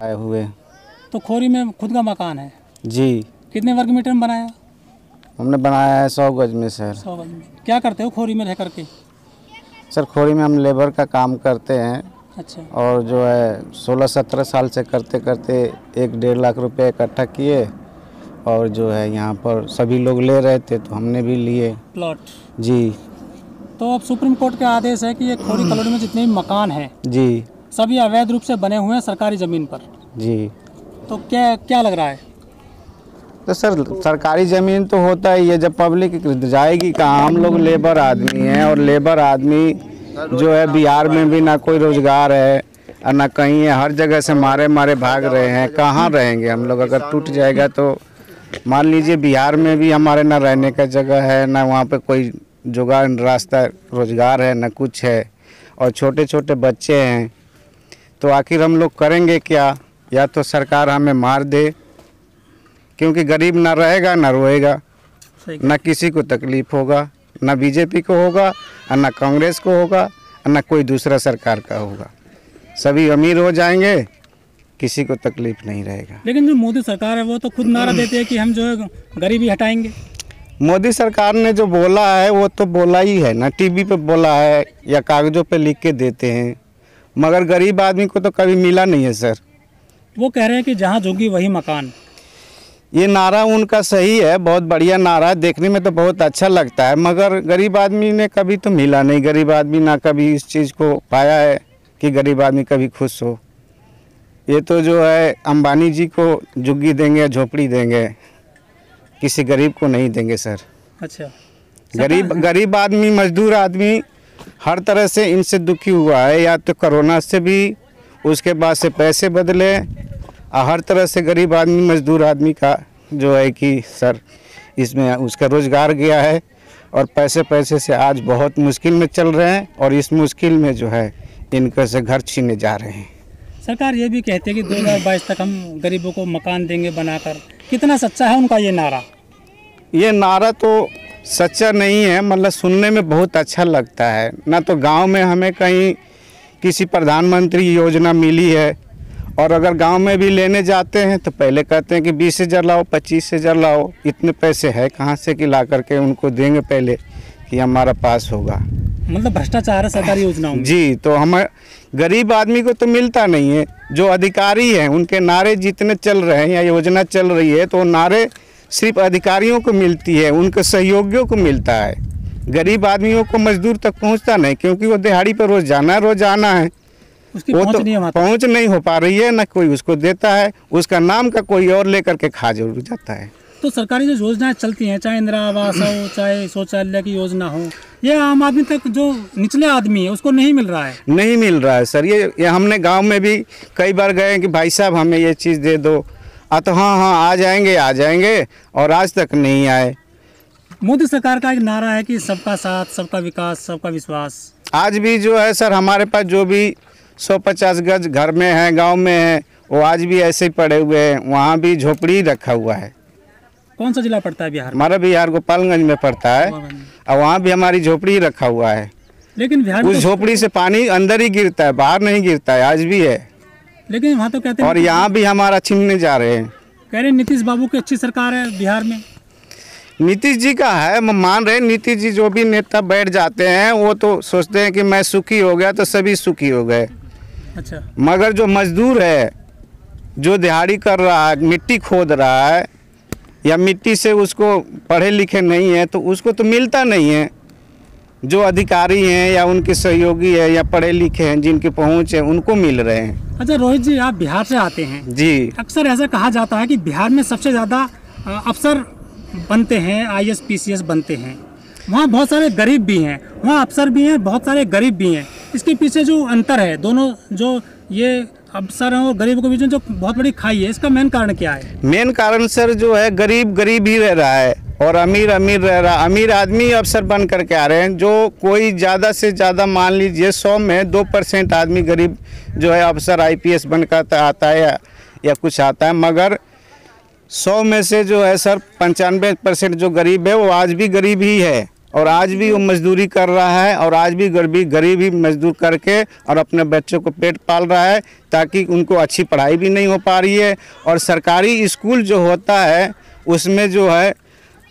आए हुए। तो खोरी में खुद का मकान है जी। कितने वर्ग मीटर में बनाया? हमने बनाया है 100 गज में सर। 100 गज में। क्या करते हो खोरी में रह करके? सर खोरी में हम लेबर का काम करते हैं। अच्छा। और जो है 16-17 साल से करते करते 1-1.5 लाख रुपए इकट्ठा किए और जो है यहाँ पर सभी लोग ले रहे थे तो हमने भी लिए प्लॉट। जी। तो अब सुप्रीम कोर्ट का आदेश है कि ये खोरी कॉलोनी में जितने भी मकान हैं जी सभी अवैध रूप से बने हुए हैं सरकारी ज़मीन पर। जी। तो क्या लग रहा है? तो सर सरकारी ज़मीन तो होता ही है, जब पब्लिक जाएगी कहाँ? हम लोग लेबर आदमी हैं और लेबर आदमी जो है बिहार में भी ना कोई रोज़गार है और ना कहीं है, हर जगह से मारे भाग रहे हैं। कहाँ रहेंगे हम लोग? अगर टूट जाएगा तो मान लीजिए बिहार में भी हमारे ना रहने का जगह है, ना वहाँ पे कोई जुगाड़ रास्ता रोज़गार है, ना कुछ है, और छोटे छोटे बच्चे हैं। तो आखिर हम लोग करेंगे क्या? या तो सरकार हमें मार दे, क्योंकि गरीब ना रहेगा ना रोएगा, ना किसी को तकलीफ़ होगा, ना बीजेपी को होगा और ना कांग्रेस को होगा और ना कोई दूसरा सरकार का होगा। सभी अमीर हो जाएंगे, किसी को तकलीफ़ नहीं रहेगा। लेकिन जो मोदी सरकार है वो तो खुद नारा देते हैं कि हम जो है गरीबी हटाएंगे। मोदी सरकार ने जो बोला है वो तो बोला ही है ना, टीवी पे बोला है या कागज़ों पे लिख के देते हैं, मगर गरीब आदमी को तो कभी मिला नहीं है सर। वो कह रहे हैं कि जहाँ झुग्गी वही मकान। ये नारा उनका सही है, बहुत बढ़िया नारा है, देखने में तो बहुत अच्छा लगता है, मगर गरीब आदमी ने कभी तो मिला नहीं। गरीब आदमी ना कभी इस चीज़ को पाया है कि गरीब आदमी कभी खुश हो। ये तो जो है अंबानी जी को झुग्गी देंगे, झोपड़ी देंगे, किसी गरीब को नहीं देंगे सर। अच्छा। गरीब आदमी, मजदूर आदमी हर तरह से इनसे दुखी हुआ है, या तो कोरोना से भी, उसके बाद से पैसे बदले, हर तरह से गरीब आदमी, मजदूर आदमी का जो है कि सर इसमें उसका रोज़गार गया है और पैसे से आज बहुत मुश्किल में चल रहे हैं, और इस मुश्किल में जो है इनके से घर छीने जा रहे हैं। सरकार ये भी कहती है कि 2022 तक हम गरीबों को मकान देंगे बनाकर। कितना सच्चा है उनका ये नारा? ये नारा तो सच्चा नहीं है, मतलब सुनने में बहुत अच्छा लगता है ना। तो गांव में हमें कहीं किसी प्रधानमंत्री योजना मिली है, और अगर गांव में भी लेने जाते हैं तो पहले कहते हैं कि 20,000 लाओ, 25,000 लाओ। इतने पैसे है कहाँ से कि ला करके उनको देंगे पहले कि हमारा पास होगा। मतलब भ्रष्टाचार है सरकारी योजनाओं में। जी। तो हमें गरीब आदमी को तो मिलता नहीं है। जो अधिकारी हैं उनके नारे जितने चल रहे हैं या योजना चल रही है तो नारे सिर्फ अधिकारियों को मिलती है, उनके सहयोगियों को मिलता है। गरीब आदमियों को मजदूर तक पहुंचता नहीं, क्योंकि वो दिहाड़ी पर रोज जाना है, उसकी वो पहुंच तो नहीं पहुंच नहीं हो पा रही है, ना कोई उसको देता है, उसका नाम का कोई और लेकर के खा जरूर जाता है। तो सरकारी जो योजनाएं चलती हैं, चाहे इंदिरा आवास हो, चाहे शौचालय की योजना हो, ये आम आदमी तक जो निचले आदमी है उसको नहीं मिल रहा है। नहीं मिल रहा है सर। ये हमने गांव में भी कई बार गए कि भाई साहब हमें ये चीज़ दे दो, तो हाँ आ जाएंगे, और आज तक नहीं आए। मोदी सरकार का एक नारा है कि सबका साथ, सबका विकास, सबका विश्वास। आज भी जो है सर हमारे पास जो भी 150 गज घर में है, गांव में है, वो आज भी ऐसे ही पड़े हुए हैं। वहाँ भी झोपड़ी रखा हुआ है। कौन सा जिला पड़ता है बिहार में? हमारा बिहार गोपालगंज में पड़ता है, और वहाँ भी हमारी झोपड़ी रखा हुआ है। लेकिन बिहार उस झोपड़ी से पानी अंदर ही गिरता है, बाहर नहीं गिरता है, आज भी है। लेकिन वहाँ तो कहते हैं, और यहाँ भी हमारा छीनने जा रहे हैं। कह रहे नीतीश बाबू की अच्छी सरकार है बिहार में। नीतीश जी का है, हम मान रहे हैं। नीतीश जी जो भी नेता बैठ जाते हैं वो तो सोचते हैं कि मैं सुखी हो गया तो सभी सुखी हो गए। अच्छा। मगर जो मजदूर है, जो दिहाड़ी कर रहा है, मिट्टी खोद रहा है, या मिट्टी से उसको पढ़े लिखे नहीं है तो उसको तो मिलता नहीं है। जो अधिकारी हैं या उनके सहयोगी है या पढ़े लिखे हैं जिनकी पहुंच है उनको मिल रहे हैं। अच्छा रोहित जी, आप बिहार से आते हैं जी। अक्सर ऐसा कहा जाता है कि बिहार में सबसे ज़्यादा अफसर बनते हैं, IAS PCS बनते हैं। वहाँ बहुत सारे गरीब भी हैं, वहाँ अफसर भी हैं, बहुत सारे गरीब भी हैं। इसके पीछे जो अंतर है, दोनों जो ये अफसर हैं और गरीब के बीच में जो बहुत बड़ी खाई है, इसका मेन कारण क्या है? मेन कारण सर जो है गरीब ही रह रहा है और अमीर रह रहा है। अमीर आदमी अफसर बन करके आ रहे हैं। जो कोई ज़्यादा से ज़्यादा मान लीजिए 100 में 2% आदमी गरीब जो है अफसर IPS बन कर आता है या कुछ आता है, मगर 100 में से जो है सर 95% जो गरीब है वो आज भी गरीब ही है। और आज भी वो मजदूरी कर रहा है और आज भी गरीब ही मजदूर करके और अपने बच्चों को पेट पाल रहा है, ताकि उनको अच्छी पढ़ाई भी नहीं हो पा रही है। और सरकारी स्कूल जो होता है उसमें जो है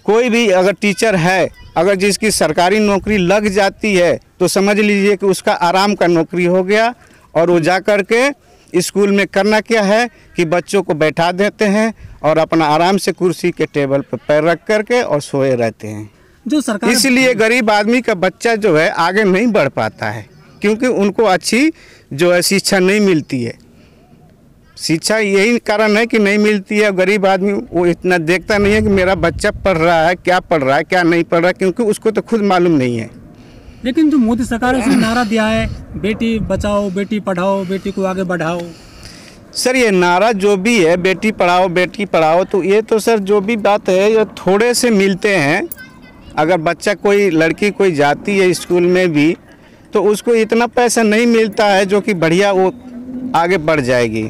कोई भी अगर टीचर है, अगर जिसकी सरकारी नौकरी लग जाती है तो समझ लीजिए कि उसका आराम का नौकरी हो गया। और वो जा कर के स्कूल में करना क्या है कि बच्चों को बैठा देते हैं और अपना आराम से कुर्सी के टेबल पर पैर रख करके और सोए रहते हैं। जो सरकार इसलिए गरीब आदमी का बच्चा जो है आगे नहीं बढ़ पाता है, क्योंकि उनको अच्छी जो है शिक्षा नहीं मिलती है। शिक्षा यही कारण है कि नहीं मिलती है। गरीब आदमी वो इतना देखता नहीं है कि मेरा बच्चा पढ़ रहा है, क्या पढ़ रहा है क्या नहीं पढ़ रहा है, क्योंकि उसको तो खुद मालूम नहीं है। लेकिन जो मोदी सरकार ने उसने नारा दिया है, बेटी बचाओ बेटी पढ़ाओ बेटी को आगे बढ़ाओ। सर ये नारा जो भी है बेटी पढ़ाओ, तो ये तो सर जो भी बात है ये थोड़े से मिलते हैं। अगर बच्चा कोई लड़की कोई जाती है स्कूल में भी तो उसको इतना पैसा नहीं मिलता है जो कि बढ़िया वो आगे बढ़ जाएगी।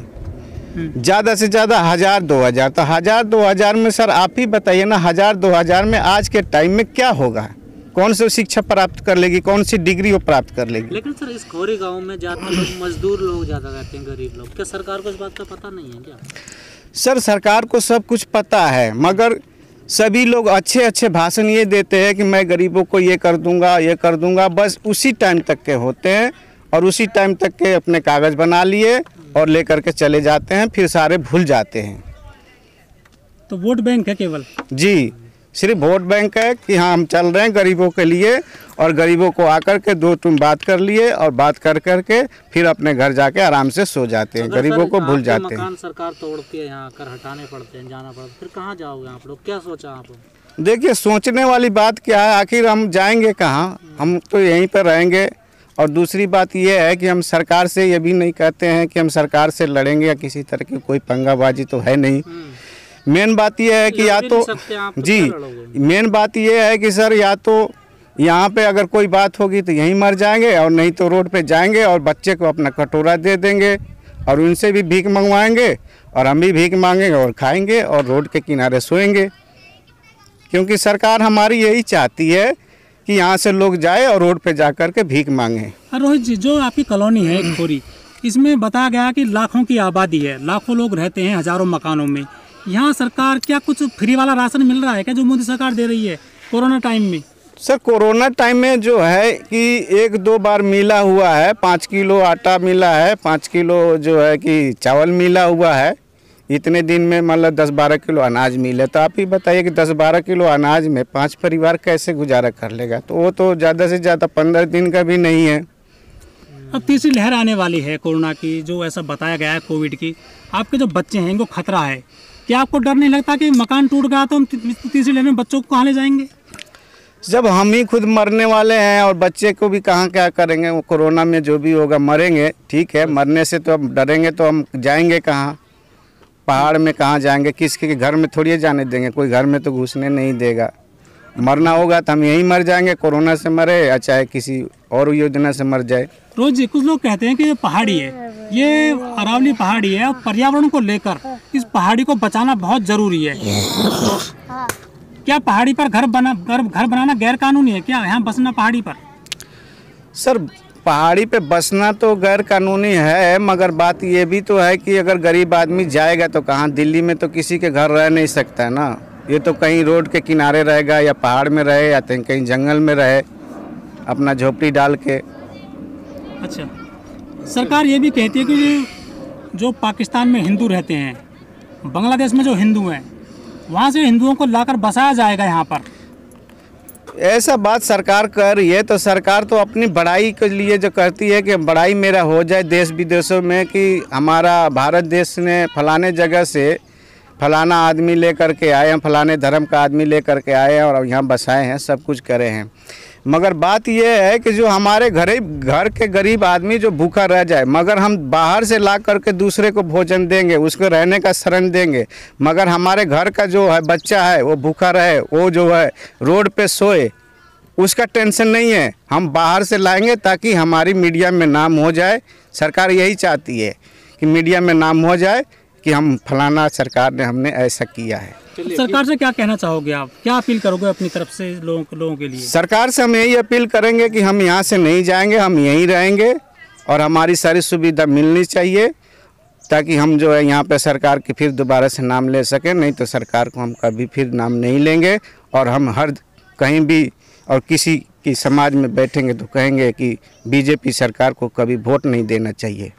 ज़्यादा से ज़्यादा 1000-2000, तो 1000-2000 में सर आप ही बताइए ना, 1000-2000 में आज के टाइम में क्या होगा? कौन सी शिक्षा प्राप्त कर लेगी, कौन सी डिग्री वो प्राप्त कर लेगी? लेकिन सर इस खोरी गांव में ज़्यादा लोग मजदूर लोग ज़्यादा रहते हैं, गरीब लोग। क्या सरकार को इस बात का पता नहीं है क्या? सर सरकार को सब कुछ पता है, मगर सभी लोग अच्छे भाषण ये देते हैं कि मैं गरीबों को ये कर दूंगा, बस उसी टाइम तक के होते हैं और उसी टाइम तक के अपने कागज़ बना लिए और लेकर के चले जाते हैं, फिर सारे भूल जाते हैं। तो वोट बैंक है केवल? जी, सिर्फ वोट बैंक है कि हाँ हम चल रहे हैं गरीबों के लिए, और गरीबों को आकर के दो तुम बात कर लिए और बात कर करके फिर अपने घर जाके आराम से सो जाते हैं, गरीबों को भूल जाते हैं। मकान सरकार तोड़ के यहाँ आकर हटाने पड़ते हैं, जाना पड़ता है, फिर कहाँ जाओगे आप लोग? क्या सोचा आप? देखिए सोचने वाली बात क्या है, आखिर हम जाएंगे कहाँ? हम तो यहीं पर रहेंगे। और दूसरी बात यह है कि हम सरकार से ये भी नहीं कहते हैं कि हम सरकार से लड़ेंगे या किसी तरह की कोई पंगाबाजी तो है नहीं। मेन बात यह है कि या तो जी मेन बात यह है कि सर या तो यहाँ पे अगर कोई बात होगी तो यहीं मर जाएंगे, और नहीं तो रोड पे जाएंगे और बच्चे को अपना कटोरा दे देंगे और उनसे भी भीख मंगवाएंगे और हम भी भीख मांगेंगे और खाएंगे और रोड के किनारे सोएंगे। क्योंकि सरकार हमारी यही चाहती है कि यहाँ से लोग जाए और रोड पे जा कर के भीख मांगे। रोहित जी, जो आपकी कॉलोनी है खोरी, इसमें बताया गया कि लाखों की आबादी है, लाखों लोग रहते हैं हजारों मकानों में। यहाँ सरकार क्या कुछ फ्री वाला राशन मिल रहा है क्या, जो मोदी सरकार दे रही है कोरोना टाइम में? सर कोरोना टाइम में जो है कि 1-2 बार मिला हुआ है, 5 किलो आटा मिला है, 5 किलो जो है कि चावल मिला हुआ है। इतने दिन में मतलब 10-12 किलो अनाज मिले, तो आप ही बताइए कि 10-12 किलो अनाज में 5 परिवार कैसे गुजारा कर लेगा? तो वो तो ज़्यादा से ज़्यादा 15 दिन का भी नहीं है। अब तीसरी लहर आने वाली है कोरोना की, जो ऐसा बताया गया है कोविड की। आपके जो बच्चे हैं इनको खतरा है, क्या आपको डर नहीं लगता कि मकान टूट गया तो हम तीसरी लहर में बच्चों को कहाँ ले जाएंगे? जब हम ही खुद मरने वाले हैं और बच्चे को भी कहाँ क्या करेंगे? वो कोरोना में जो भी होगा मरेंगे, ठीक है, मरने से तो अब डरेंगे तो हम जाएंगे कहाँ? पहाड़ में कहाँ जाएंगे? किसके के घर में थोड़ी जाने देंगे, कोई घर में तो घुसने नहीं देगा। मरना होगा तो हम यहीं मर जाएंगे, कोरोना से मरे या चाहे किसी और योजना से मर जाए। रोज जी, कुछ लोग कहते हैं कि ये पहाड़ी है, ये अरावली पहाड़ी है, और पर्यावरण को लेकर इस पहाड़ी को बचाना बहुत जरूरी है। तो क्या पहाड़ी पर घर बनाना गैर कानूनी है क्या? यहाँ बसना पहाड़ी पर? सर पहाड़ी पे बसना तो गैर कानूनी है, मगर बात ये भी तो है कि अगर गरीब आदमी जाएगा तो कहाँ? दिल्ली में तो किसी के घर रह नहीं सकता है ना। ये तो कहीं रोड के किनारे रहेगा या पहाड़ में रहे या कहीं जंगल में रहे, अपना झोपड़ी डाल के। अच्छा, सरकार ये भी कहती है कि जो पाकिस्तान में हिंदू रहते हैं, बांग्लादेश में जो हिंदू हैं, वहाँ से हिंदुओं को लाकर बसाया जाएगा यहाँ पर। ऐसा बात सरकार कर रही है, तो सरकार तो अपनी बड़ाई के लिए जो करती है कि बड़ाई मेरा हो जाए देश विदेशों में कि हमारा भारत देश ने फलाने जगह से फलाना आदमी लेकर के आए हैं, फलाने धर्म का आदमी लेकर के आए हैं और यहाँ बसाए हैं, सब कुछ करे हैं। मगर बात यह है कि जो हमारे घर के गरीब आदमी जो भूखा रह जाए, मगर हम बाहर से ला करके दूसरे को भोजन देंगे, उसको रहने का शरण देंगे, मगर हमारे घर का जो है बच्चा है वो भूखा रहे, वो जो है रोड पे सोए, उसका टेंशन नहीं है। हम बाहर से लाएंगे ताकि हमारी मीडिया में नाम हो जाए। सरकार यही चाहती है कि मीडिया में नाम हो जाए, कि हम फलाना सरकार ने हमने ऐसा किया है। सरकार से क्या कहना चाहोगे आप, क्या अपील करोगे अपनी तरफ से लोगों के लिए? सरकार से हम यही अपील करेंगे कि हम यहाँ से नहीं जाएंगे, हम यहीं रहेंगे और हमारी सारी सुविधा मिलनी चाहिए, ताकि हम जो है यहाँ पे सरकार के फिर दोबारा से नाम ले सकें। नहीं तो सरकार को हम कभी फिर नाम नहीं लेंगे और हम हर कहीं भी और किसी की समाज में बैठेंगे तो कहेंगे कि बीजेपी सरकार को कभी वोट नहीं देना चाहिए।